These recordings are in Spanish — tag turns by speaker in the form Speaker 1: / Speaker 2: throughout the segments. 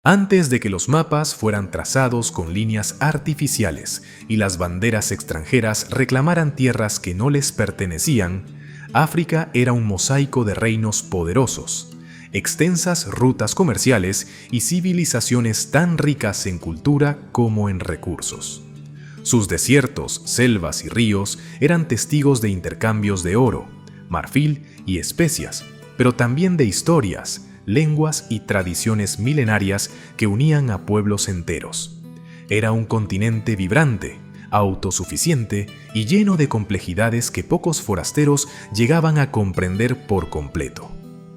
Speaker 1: Antes de que los mapas fueran trazados con líneas artificiales y las banderas extranjeras reclamaran tierras que no les pertenecían, África era un mosaico de reinos poderosos, extensas rutas comerciales y civilizaciones tan ricas en cultura como en recursos. Sus desiertos, selvas y ríos eran testigos de intercambios de oro, marfil y especias, pero también de historias, lenguas y tradiciones milenarias que unían a pueblos enteros. Era un continente vibrante, autosuficiente y lleno de complejidades que pocos forasteros llegaban a comprender por completo.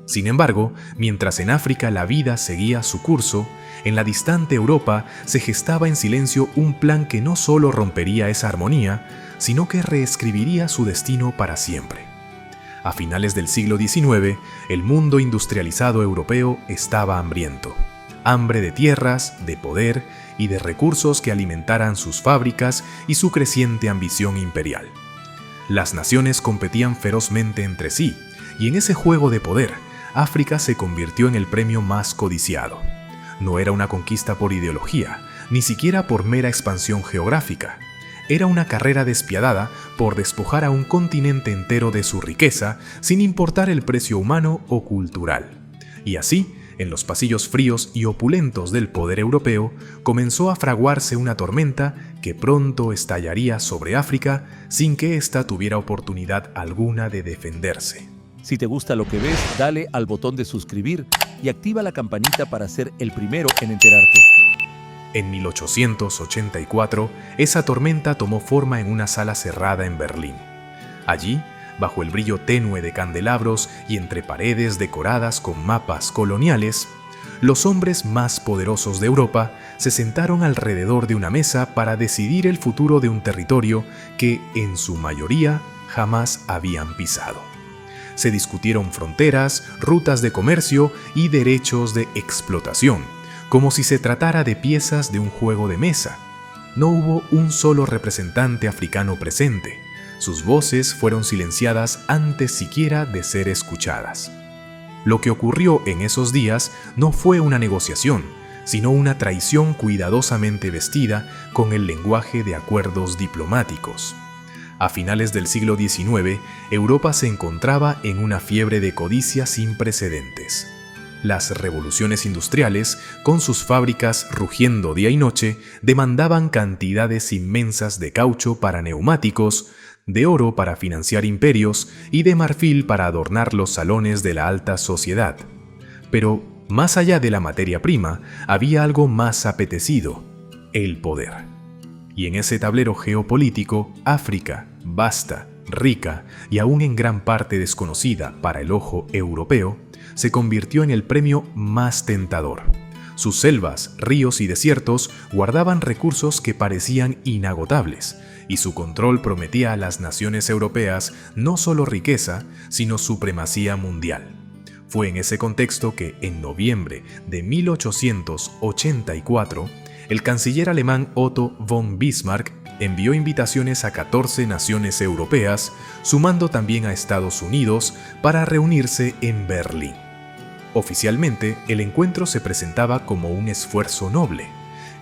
Speaker 1: Sin embargo, mientras en África la vida seguía su curso, en la distante Europa se gestaba en silencio un plan que no solo rompería esa armonía, sino que reescribiría su destino para siempre. A finales del siglo XIX, el mundo industrializado europeo estaba hambriento. Hambre de tierras, de poder y de recursos que alimentaran sus fábricas y su creciente ambición imperial. Las naciones competían ferozmente entre sí, y en ese juego de poder, África se convirtió en el premio más codiciado. No era una conquista por ideología, ni siquiera por mera expansión geográfica. Era una carrera despiadada por despojar a un continente entero de su riqueza sin importar el precio humano o cultural. Y así, en los pasillos fríos y opulentos del poder europeo, comenzó a fraguarse una tormenta que pronto estallaría sobre África sin que ésta tuviera oportunidad alguna de defenderse.
Speaker 2: Si te gusta lo que ves, dale al botón de suscribir y activa la campanita para ser el primero en enterarte.
Speaker 1: En 1884, esa tormenta tomó forma en una sala cerrada en Berlín. Allí, bajo el brillo tenue de candelabros y entre paredes decoradas con mapas coloniales, los hombres más poderosos de Europa se sentaron alrededor de una mesa para decidir el futuro de un territorio que, en su mayoría, jamás habían pisado. Se discutieron fronteras, rutas de comercio y derechos de explotación, como si se tratara de piezas de un juego de mesa. No hubo un solo representante africano presente. Sus voces fueron silenciadas antes siquiera de ser escuchadas. Lo que ocurrió en esos días no fue una negociación, sino una traición cuidadosamente vestida con el lenguaje de acuerdos diplomáticos. A finales del siglo XIX, Europa se encontraba en una fiebre de codicia sin precedentes. Las revoluciones industriales, con sus fábricas rugiendo día y noche, demandaban cantidades inmensas de caucho para neumáticos, de oro para financiar imperios y de marfil para adornar los salones de la alta sociedad. Pero, más allá de la materia prima, había algo más apetecido: el poder. Y en ese tablero geopolítico, África, vasta, rica y aún en gran parte desconocida para el ojo europeo, se convirtió en el premio más tentador. Sus selvas, ríos y desiertos guardaban recursos que parecían inagotables, y su control prometía a las naciones europeas no solo riqueza, sino supremacía mundial. Fue en ese contexto que, en noviembre de 1884, el canciller alemán Otto von Bismarck envió invitaciones a 14 naciones europeas, sumando también a Estados Unidos, para reunirse en Berlín. Oficialmente, el encuentro se presentaba como un esfuerzo noble: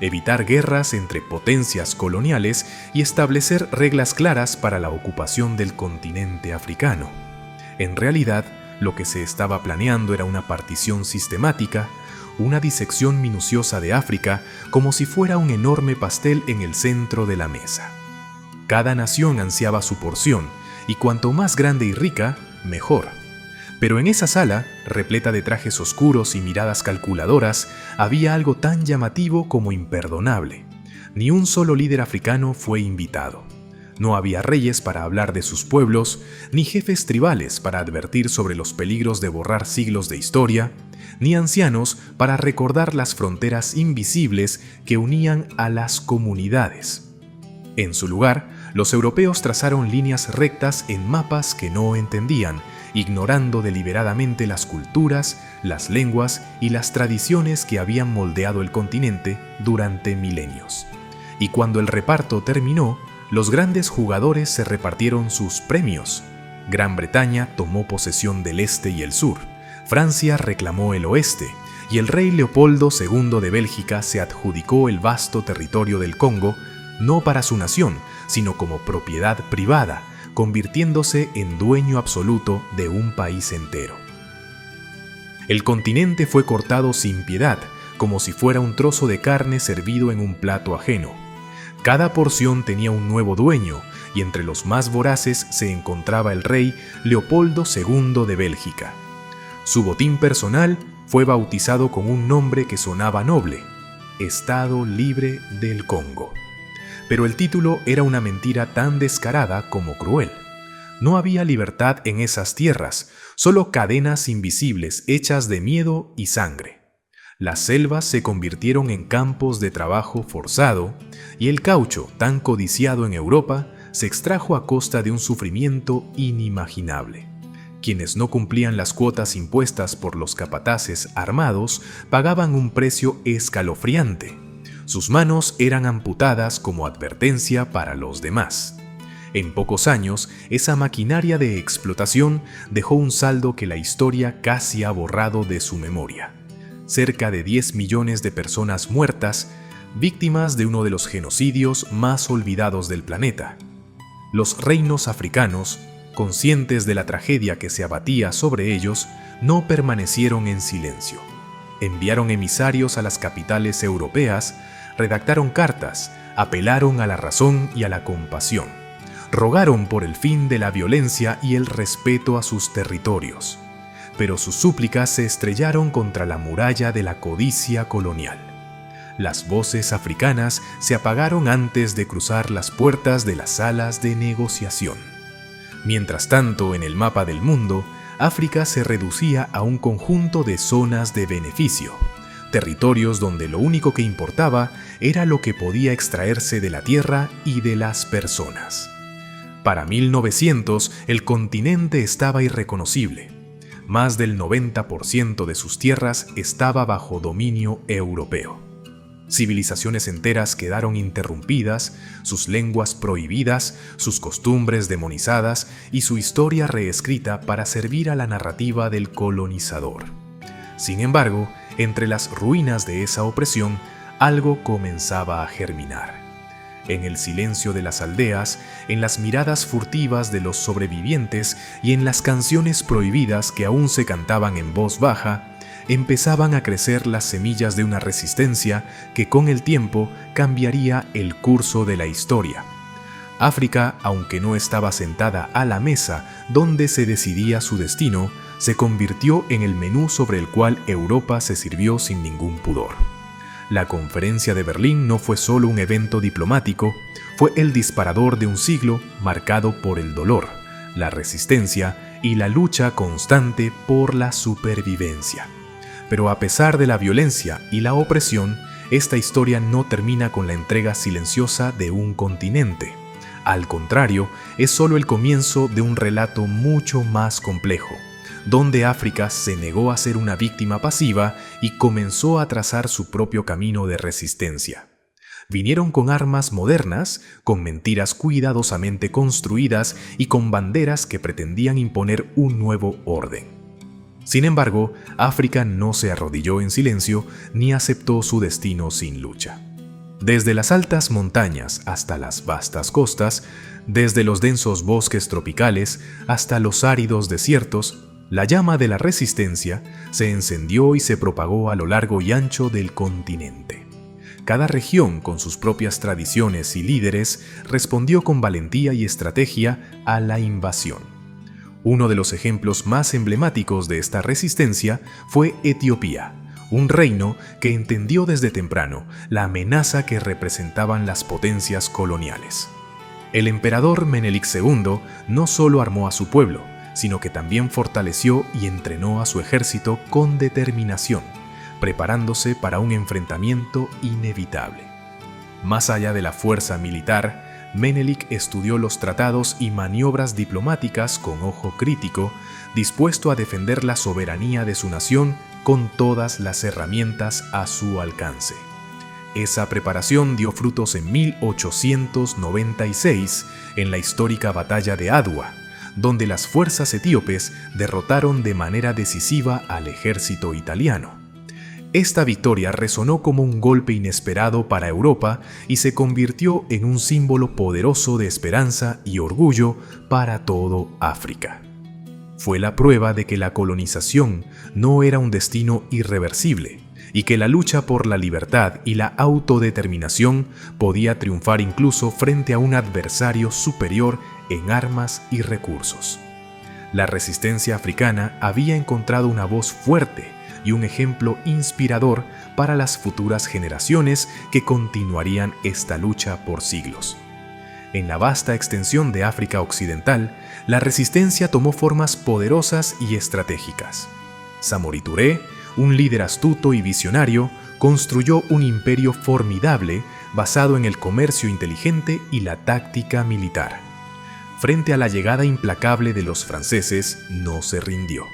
Speaker 1: evitar guerras entre potencias coloniales y establecer reglas claras para la ocupación del continente africano. En realidad, lo que se estaba planeando era una partición sistemática, una disección minuciosa de África como si fuera un enorme pastel en el centro de la mesa. Cada nación ansiaba su porción, y cuanto más grande y rica, mejor. Pero en esa sala, repleta de trajes oscuros y miradas calculadoras, había algo tan llamativo como imperdonable. Ni un solo líder africano fue invitado. No había reyes para hablar de sus pueblos, ni jefes tribales para advertir sobre los peligros de borrar siglos de historia, ni ancianos para recordar las fronteras invisibles que unían a las comunidades. En su lugar, los europeos trazaron líneas rectas en mapas que no entendían, ignorando deliberadamente las culturas, las lenguas y las tradiciones que habían moldeado el continente durante milenios. Y cuando el reparto terminó, los grandes jugadores se repartieron sus premios. Gran Bretaña tomó posesión del este y el sur, Francia reclamó el oeste, y el rey Leopoldo II de Bélgica se adjudicó el vasto territorio del Congo, no para su nación, sino como propiedad privada, convirtiéndose en dueño absoluto de un país entero. El continente fue cortado sin piedad, como si fuera un trozo de carne servido en un plato ajeno. Cada porción tenía un nuevo dueño, y entre los más voraces se encontraba el rey Leopoldo II de Bélgica. Su botín personal fue bautizado con un nombre que sonaba noble: Estado Libre del Congo. Pero el título era una mentira tan descarada como cruel. No había libertad en esas tierras, solo cadenas invisibles hechas de miedo y sangre. Las selvas se convirtieron en campos de trabajo forzado, y el caucho, tan codiciado en Europa, se extrajo a costa de un sufrimiento inimaginable. Quienes no cumplían las cuotas impuestas por los capataces armados pagaban un precio escalofriante. Sus manos eran amputadas como advertencia para los demás. En pocos años, esa maquinaria de explotación dejó un saldo que la historia casi ha borrado de su memoria. Cerca de 10 millones de personas muertas, víctimas de uno de los genocidios más olvidados del planeta. Los reinos africanos, conscientes de la tragedia que se abatía sobre ellos, no permanecieron en silencio. Enviaron emisarios a las capitales europeas, redactaron cartas, apelaron a la razón y a la compasión, rogaron por el fin de la violencia y el respeto a sus territorios. Pero sus súplicas se estrellaron contra la muralla de la codicia colonial. Las voces africanas se apagaron antes de cruzar las puertas de las salas de negociación. Mientras tanto, en el mapa del mundo, África se reducía a un conjunto de zonas de beneficio, territorios donde lo único que importaba era lo que podía extraerse de la tierra y de las personas. Para 1900, el continente estaba irreconocible. Más del 90% de sus tierras estaba bajo dominio europeo. Civilizaciones enteras quedaron interrumpidas, sus lenguas prohibidas, sus costumbres demonizadas y su historia reescrita para servir a la narrativa del colonizador. Sin embargo, entre las ruinas de esa opresión, algo comenzaba a germinar. En el silencio de las aldeas, en las miradas furtivas de los sobrevivientes y en las canciones prohibidas que aún se cantaban en voz baja, empezaban a crecer las semillas de una resistencia que con el tiempo cambiaría el curso de la historia. África, aunque no estaba sentada a la mesa donde se decidía su destino, se convirtió en el menú sobre el cual Europa se sirvió sin ningún pudor. La Conferencia de Berlín no fue solo un evento diplomático, fue el disparador de un siglo marcado por el dolor, la resistencia y la lucha constante por la supervivencia. Pero a pesar de la violencia y la opresión, esta historia no termina con la entrega silenciosa de un continente. Al contrario, es solo el comienzo de un relato mucho más complejo, donde África se negó a ser una víctima pasiva y comenzó a trazar su propio camino de resistencia. Vinieron con armas modernas, con mentiras cuidadosamente construidas y con banderas que pretendían imponer un nuevo orden. Sin embargo, África no se arrodilló en silencio ni aceptó su destino sin lucha. Desde las altas montañas hasta las vastas costas, desde los densos bosques tropicales hasta los áridos desiertos, la llama de la resistencia se encendió y se propagó a lo largo y ancho del continente. Cada región, con sus propias tradiciones y líderes, respondió con valentía y estrategia a la invasión. Uno de los ejemplos más emblemáticos de esta resistencia fue Etiopía, un reino que entendió desde temprano la amenaza que representaban las potencias coloniales. El emperador Menelik II no solo armó a su pueblo, sino que también fortaleció y entrenó a su ejército con determinación, preparándose para un enfrentamiento inevitable. Más allá de la fuerza militar, Menelik estudió los tratados y maniobras diplomáticas con ojo crítico, dispuesto a defender la soberanía de su nación con todas las herramientas a su alcance. Esa preparación dio frutos en 1896 en la histórica batalla de Adwa, donde las fuerzas etíopes derrotaron de manera decisiva al ejército italiano. Esta victoria resonó como un golpe inesperado para Europa y se convirtió en un símbolo poderoso de esperanza y orgullo para todo África. Fue la prueba de que la colonización no era un destino irreversible y que la lucha por la libertad y la autodeterminación podía triunfar incluso frente a un adversario superior en armas y recursos. La resistencia africana había encontrado una voz fuerte y un ejemplo inspirador para las futuras generaciones que continuarían esta lucha por siglos. En la vasta extensión de África Occidental, la resistencia tomó formas poderosas y estratégicas. Samori Touré, un líder astuto y visionario, construyó un imperio formidable basado en el comercio inteligente y la táctica militar. Frente a la llegada implacable de los franceses, no se rindió.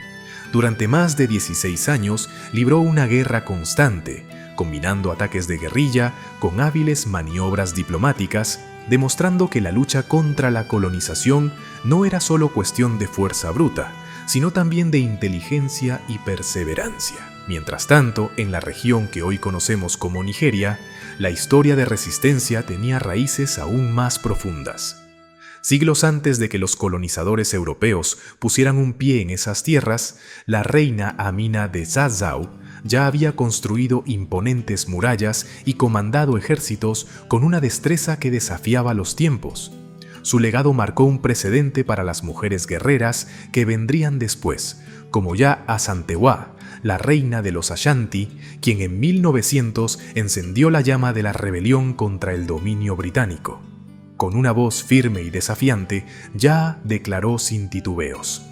Speaker 1: Durante más de 16 años libró una guerra constante, combinando ataques de guerrilla con hábiles maniobras diplomáticas, demostrando que la lucha contra la colonización no era solo cuestión de fuerza bruta, sino también de inteligencia y perseverancia. Mientras tanto, en la región que hoy conocemos como Nigeria, la historia de resistencia tenía raíces aún más profundas. Siglos antes de que los colonizadores europeos pusieran un pie en esas tierras, la reina Amina de Zazzau ya había construido imponentes murallas y comandado ejércitos con una destreza que desafiaba los tiempos. Su legado marcó un precedente para las mujeres guerreras que vendrían después, como ya Asantewaa, la reina de los Ashanti, quien en 1900 encendió la llama de la rebelión contra el dominio británico. Con una voz firme y desafiante, ya declaró sin titubeos: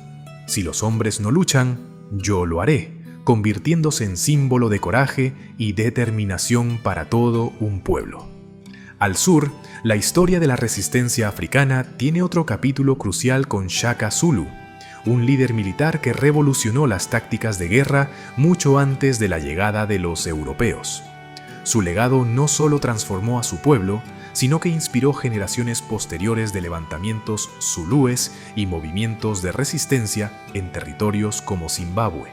Speaker 1: «Si los hombres no luchan, yo lo haré», convirtiéndose en símbolo de coraje y determinación para todo un pueblo. Al sur, la historia de la resistencia africana tiene otro capítulo crucial con Shaka Zulu, un líder militar que revolucionó las tácticas de guerra mucho antes de la llegada de los europeos. Su legado no solo transformó a su pueblo, sino que inspiró generaciones posteriores de levantamientos zulúes y movimientos de resistencia en territorios como Zimbabue.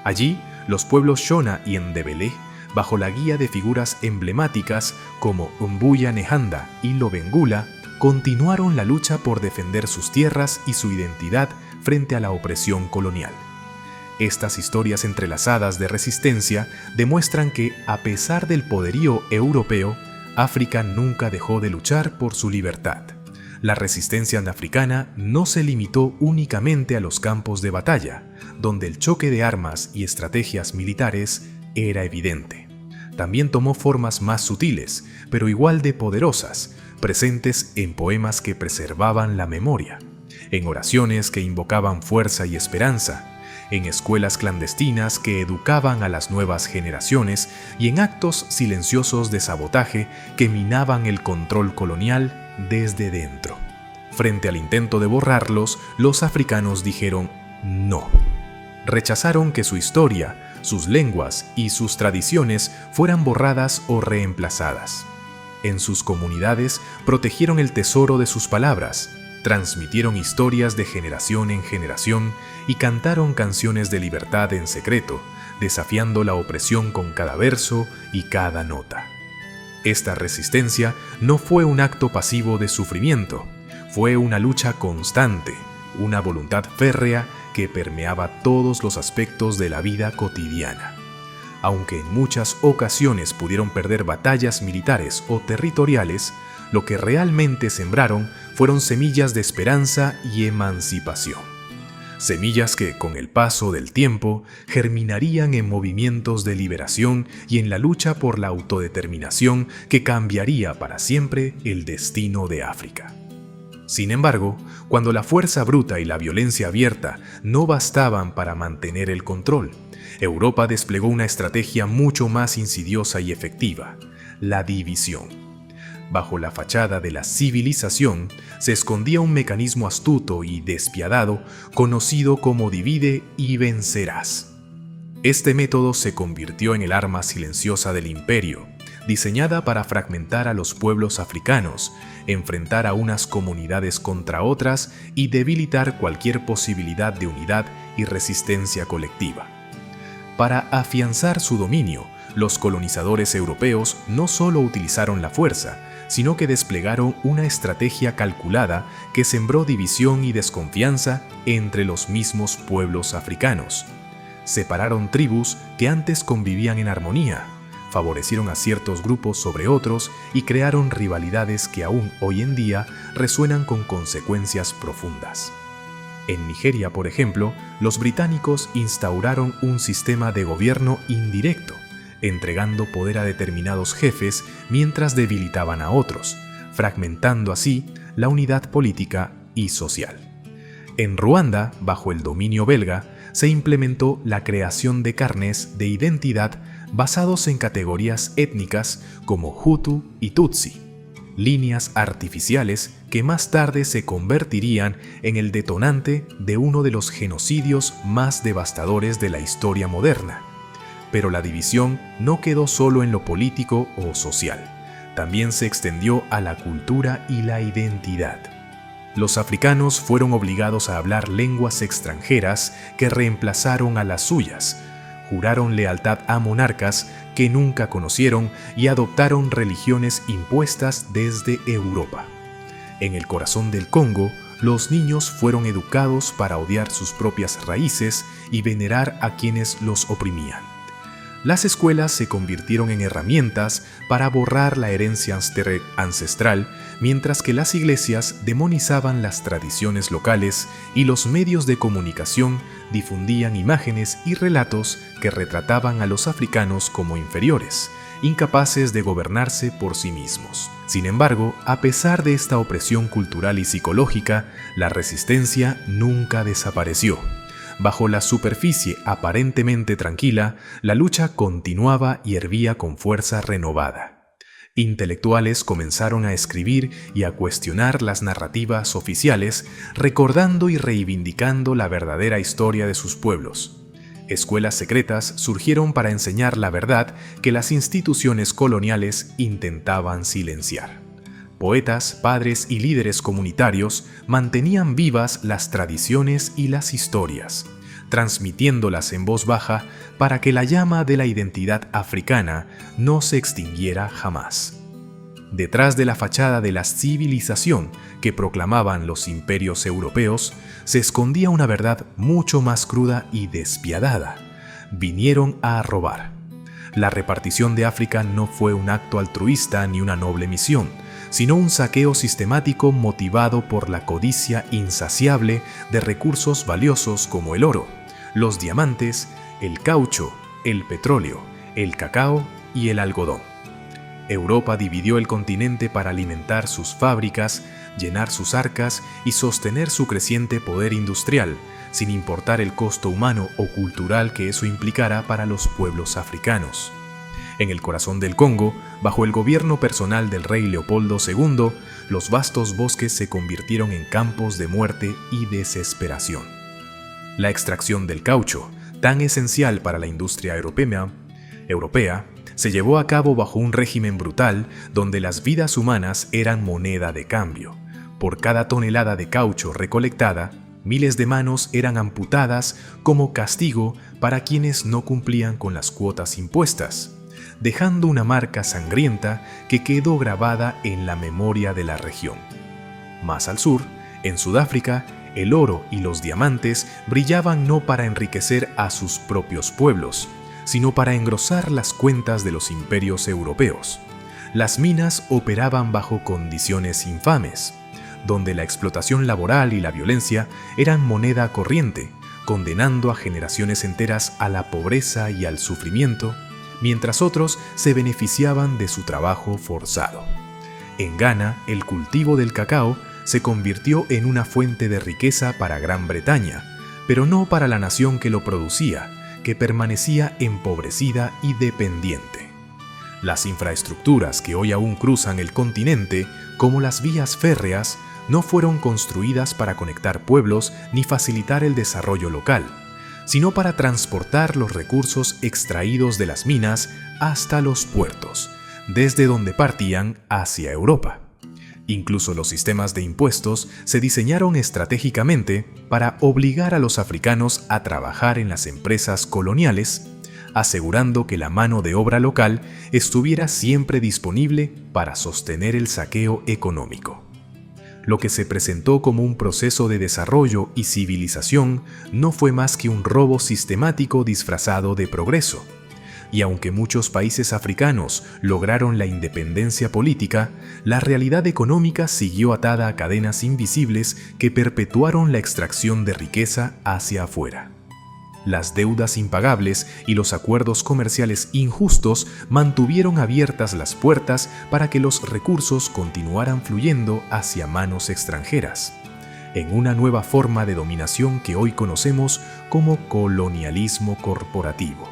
Speaker 1: Allí, los pueblos Shona y Ndebele, bajo la guía de figuras emblemáticas como Mbuya Nehanda y Lobengula, continuaron la lucha por defender sus tierras y su identidad frente a la opresión colonial. Estas historias entrelazadas de resistencia demuestran que, a pesar del poderío europeo, África nunca dejó de luchar por su libertad. La resistencia africana no se limitó únicamente a los campos de batalla, donde el choque de armas y estrategias militares era evidente. También tomó formas más sutiles, pero igual de poderosas, presentes en poemas que preservaban la memoria, en oraciones que invocaban fuerza y esperanza, en escuelas clandestinas que educaban a las nuevas generaciones y en actos silenciosos de sabotaje que minaban el control colonial desde dentro. Frente al intento de borrarlos, los africanos dijeron no. Rechazaron que su historia, sus lenguas y sus tradiciones fueran borradas o reemplazadas. En sus comunidades protegieron el tesoro de sus palabras, transmitieron historias de generación en generación y cantaron canciones de libertad en secreto, desafiando la opresión con cada verso y cada nota. Esta resistencia no fue un acto pasivo de sufrimiento, fue una lucha constante, una voluntad férrea que permeaba todos los aspectos de la vida cotidiana. Aunque en muchas ocasiones pudieron perder batallas militares o territoriales, lo que realmente sembraron fueron semillas de esperanza y emancipación. Semillas que, con el paso del tiempo, germinarían en movimientos de liberación y en la lucha por la autodeterminación que cambiaría para siempre el destino de África. Sin embargo, cuando la fuerza bruta y la violencia abierta no bastaban para mantener el control, Europa desplegó una estrategia mucho más insidiosa y efectiva: la división. Bajo la fachada de la civilización se escondía un mecanismo astuto y despiadado conocido como divide y vencerás. Este método se convirtió en el arma silenciosa del imperio, diseñada para fragmentar a los pueblos africanos, enfrentar a unas comunidades contra otras y debilitar cualquier posibilidad de unidad y resistencia colectiva. Para afianzar su dominio, los colonizadores europeos no solo utilizaron la fuerza, sino que desplegaron una estrategia calculada que sembró división y desconfianza entre los mismos pueblos africanos. Separaron tribus que antes convivían en armonía, favorecieron a ciertos grupos sobre otros y crearon rivalidades que aún hoy en día resuenan con consecuencias profundas. En Nigeria, por ejemplo, los británicos instauraron un sistema de gobierno indirecto, entregando poder a determinados jefes mientras debilitaban a otros, fragmentando así la unidad política y social. En Ruanda, bajo el dominio belga, se implementó la creación de carnés de identidad basados en categorías étnicas como Hutu y Tutsi, líneas artificiales que más tarde se convertirían en el detonante de uno de los genocidios más devastadores de la historia moderna. Pero la división no quedó solo en lo político o social, también se extendió a la cultura y la identidad. Los africanos fueron obligados a hablar lenguas extranjeras que reemplazaron a las suyas, juraron lealtad a monarcas que nunca conocieron y adoptaron religiones impuestas desde Europa. En el corazón del Congo, los niños fueron educados para odiar sus propias raíces y venerar a quienes los oprimían. Las escuelas se convirtieron en herramientas para borrar la herencia ancestral, mientras que las iglesias demonizaban las tradiciones locales y los medios de comunicación difundían imágenes y relatos que retrataban a los africanos como inferiores, incapaces de gobernarse por sí mismos. Sin embargo, a pesar de esta opresión cultural y psicológica, la resistencia nunca desapareció. Bajo la superficie aparentemente tranquila, la lucha continuaba y hervía con fuerza renovada. Intelectuales comenzaron a escribir y a cuestionar las narrativas oficiales, recordando y reivindicando la verdadera historia de sus pueblos. Escuelas secretas surgieron para enseñar la verdad que las instituciones coloniales intentaban silenciar. Poetas, padres y líderes comunitarios mantenían vivas las tradiciones y las historias, transmitiéndolas en voz baja para que la llama de la identidad africana no se extinguiera jamás. Detrás de la fachada de la civilización que proclamaban los imperios europeos, se escondía una verdad mucho más cruda y despiadada. Vinieron a robar. La repartición de África no fue un acto altruista ni una noble misión, sino un saqueo sistemático motivado por la codicia insaciable de recursos valiosos como el oro, los diamantes, el caucho, el petróleo, el cacao y el algodón. Europa dividió el continente para alimentar sus fábricas, llenar sus arcas y sostener su creciente poder industrial, sin importar el costo humano o cultural que eso implicara para los pueblos africanos. En el corazón del Congo, bajo el gobierno personal del rey Leopoldo II, los vastos bosques se convirtieron en campos de muerte y desesperación. La extracción del caucho, tan esencial para la industria europea, se llevó a cabo bajo un régimen brutal donde las vidas humanas eran moneda de cambio. Por cada tonelada de caucho recolectada, miles de manos eran amputadas como castigo para quienes no cumplían con las cuotas impuestas, dejando una marca sangrienta que quedó grabada en la memoria de la región. Más al sur, en Sudáfrica, el oro y los diamantes brillaban no para enriquecer a sus propios pueblos, sino para engrosar las cuentas de los imperios europeos. Las minas operaban bajo condiciones infames, donde la explotación laboral y la violencia eran moneda corriente, condenando a generaciones enteras a la pobreza y al sufrimiento, mientras otros se beneficiaban de su trabajo forzado. En Ghana, el cultivo del cacao se convirtió en una fuente de riqueza para Gran Bretaña, pero no para la nación que lo producía, que permanecía empobrecida y dependiente. Las infraestructuras que hoy aún cruzan el continente, como las vías férreas, no fueron construidas para conectar pueblos ni facilitar el desarrollo local, sino para transportar los recursos extraídos de las minas hasta los puertos, desde donde partían hacia Europa. Incluso los sistemas de impuestos se diseñaron estratégicamente para obligar a los africanos a trabajar en las empresas coloniales, asegurando que la mano de obra local estuviera siempre disponible para sostener el saqueo económico. Lo que se presentó como un proceso de desarrollo y civilización no fue más que un robo sistemático disfrazado de progreso. Y aunque muchos países africanos lograron la independencia política, la realidad económica siguió atada a cadenas invisibles que perpetuaron la extracción de riqueza hacia afuera. Las deudas impagables y los acuerdos comerciales injustos mantuvieron abiertas las puertas para que los recursos continuaran fluyendo hacia manos extranjeras, en una nueva forma de dominación que hoy conocemos como colonialismo corporativo.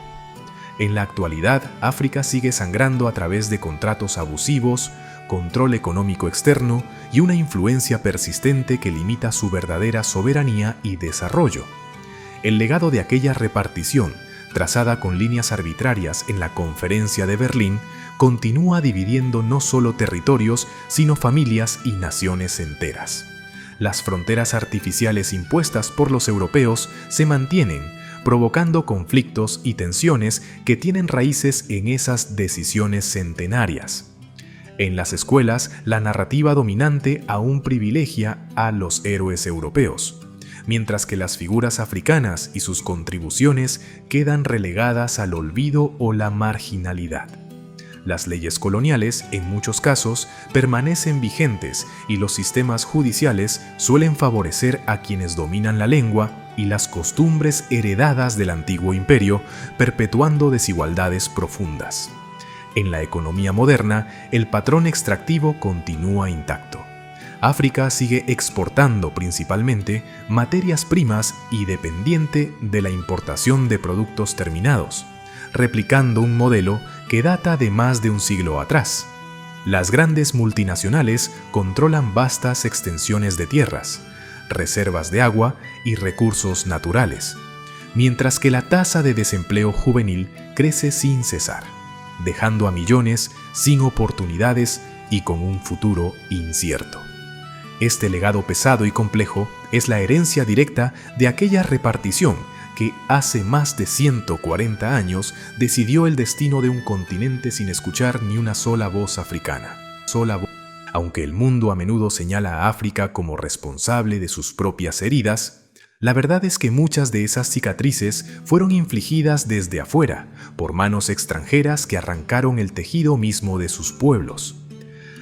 Speaker 1: En la actualidad, África sigue sangrando a través de contratos abusivos, control económico externo y una influencia persistente que limita su verdadera soberanía y desarrollo. El legado de aquella repartición, trazada con líneas arbitrarias en la Conferencia de Berlín, continúa dividiendo no solo territorios, sino familias y naciones enteras. Las fronteras artificiales impuestas por los europeos se mantienen, provocando conflictos y tensiones que tienen raíces en esas decisiones centenarias. En las escuelas, la narrativa dominante aún privilegia a los héroes europeos, mientras que las figuras africanas y sus contribuciones quedan relegadas al olvido o la marginalidad. Las leyes coloniales, en muchos casos, permanecen vigentes y los sistemas judiciales suelen favorecer a quienes dominan la lengua y las costumbres heredadas del antiguo imperio, perpetuando desigualdades profundas. En la economía moderna, el patrón extractivo continúa intacto. África sigue exportando principalmente materias primas y dependiente de la importación de productos terminados, replicando un modelo que data de más de un siglo atrás. Las grandes multinacionales controlan vastas extensiones de tierras, reservas de agua y recursos naturales, mientras que la tasa de desempleo juvenil crece sin cesar, dejando a millones sin oportunidades y con un futuro incierto. Este legado pesado y complejo es la herencia directa de aquella repartición que hace más de 140 años decidió el destino de un continente sin escuchar ni una sola voz africana. Aunque el mundo a menudo señala a África como responsable de sus propias heridas, la verdad es que muchas de esas cicatrices fueron infligidas desde afuera, por manos extranjeras que arrancaron el tejido mismo de sus pueblos.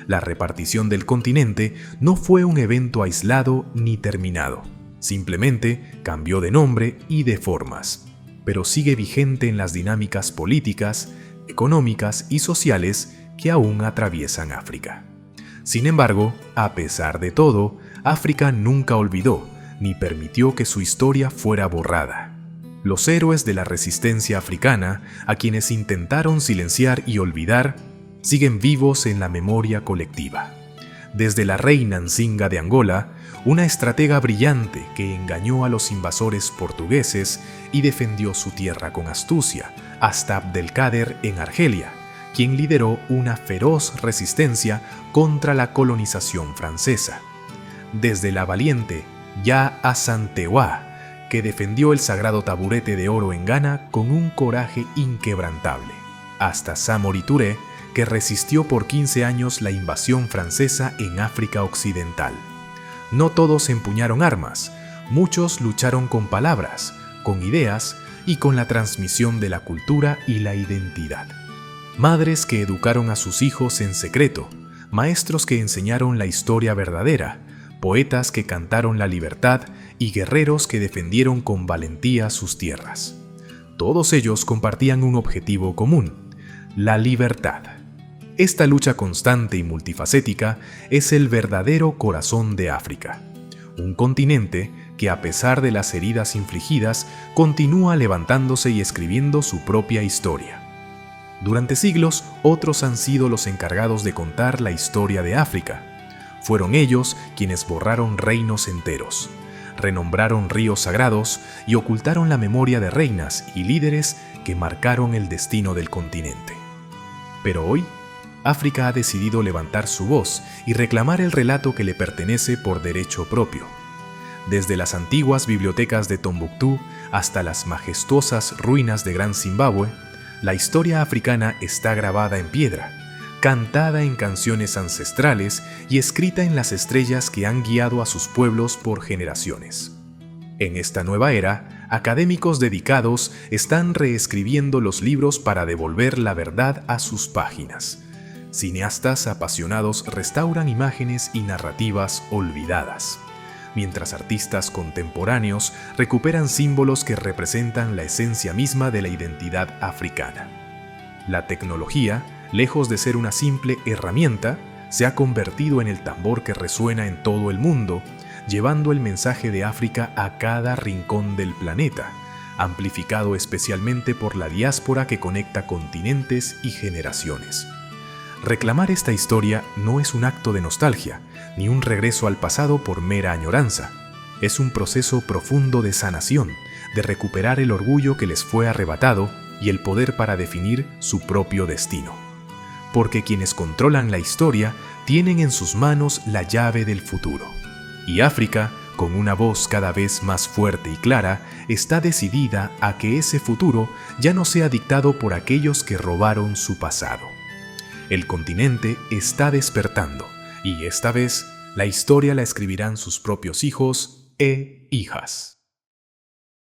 Speaker 1: La repartición del continente no fue un evento aislado ni terminado. Simplemente cambió de nombre y de formas, pero sigue vigente en las dinámicas políticas, económicas y sociales que aún atraviesan África. Sin embargo, a pesar de todo, África nunca olvidó ni permitió que su historia fuera borrada. Los héroes de la resistencia africana, a quienes intentaron silenciar y olvidar, siguen vivos en la memoria colectiva. Desde la reina Nsinga de Angola, una estratega brillante que engañó a los invasores portugueses y defendió su tierra con astucia, hasta Abdelkader en Argelia, quien lideró una feroz resistencia contra la colonización francesa. Desde la valiente Ya Asantewaa, que defendió el sagrado taburete de oro en Ghana con un coraje inquebrantable, hasta Samori Touré, que resistió por 15 años la invasión francesa en África Occidental. No todos empuñaron armas, muchos lucharon con palabras, con ideas y con la transmisión de la cultura y la identidad. Madres que educaron a sus hijos en secreto, maestros que enseñaron la historia verdadera, poetas que cantaron la libertad y guerreros que defendieron con valentía sus tierras. Todos ellos compartían un objetivo común: la libertad. Esta lucha constante y multifacética es el verdadero corazón de África, un continente que, a pesar de las heridas infligidas, continúa levantándose y escribiendo su propia historia. Durante siglos, otros han sido los encargados de contar la historia de África. Fueron ellos quienes borraron reinos enteros, renombraron ríos sagrados y ocultaron la memoria de reinas y líderes que marcaron el destino del continente. Pero hoy, África ha decidido levantar su voz y reclamar el relato que le pertenece por derecho propio. Desde las antiguas bibliotecas de Tombuctú hasta las majestuosas ruinas de Gran Zimbabue, La historia africana está grabada en piedra, cantada en canciones ancestrales y escrita en las estrellas que han guiado a sus pueblos por generaciones. En esta nueva era, académicos dedicados están reescribiendo los libros para devolver la verdad a sus páginas. Cineastas apasionados restauran imágenes y narrativas olvidadas, mientras artistas contemporáneos recuperan símbolos que representan la esencia misma de la identidad africana. La tecnología, lejos de ser una simple herramienta, se ha convertido en el tambor que resuena en todo el mundo, llevando el mensaje de África a cada rincón del planeta, amplificado especialmente por la diáspora que conecta continentes y generaciones. Reclamar esta historia no es un acto de nostalgia, ni un regreso al pasado por mera añoranza. Es un proceso profundo de sanación, de recuperar el orgullo que les fue arrebatado y el poder para definir su propio destino. Porque quienes controlan la historia tienen en sus manos la llave del futuro. Y África, con una voz cada vez más fuerte y clara, está decidida a que ese futuro ya no sea dictado por aquellos que robaron su pasado. El continente está despertando, y esta vez la historia la escribirán sus propios hijos e hijas.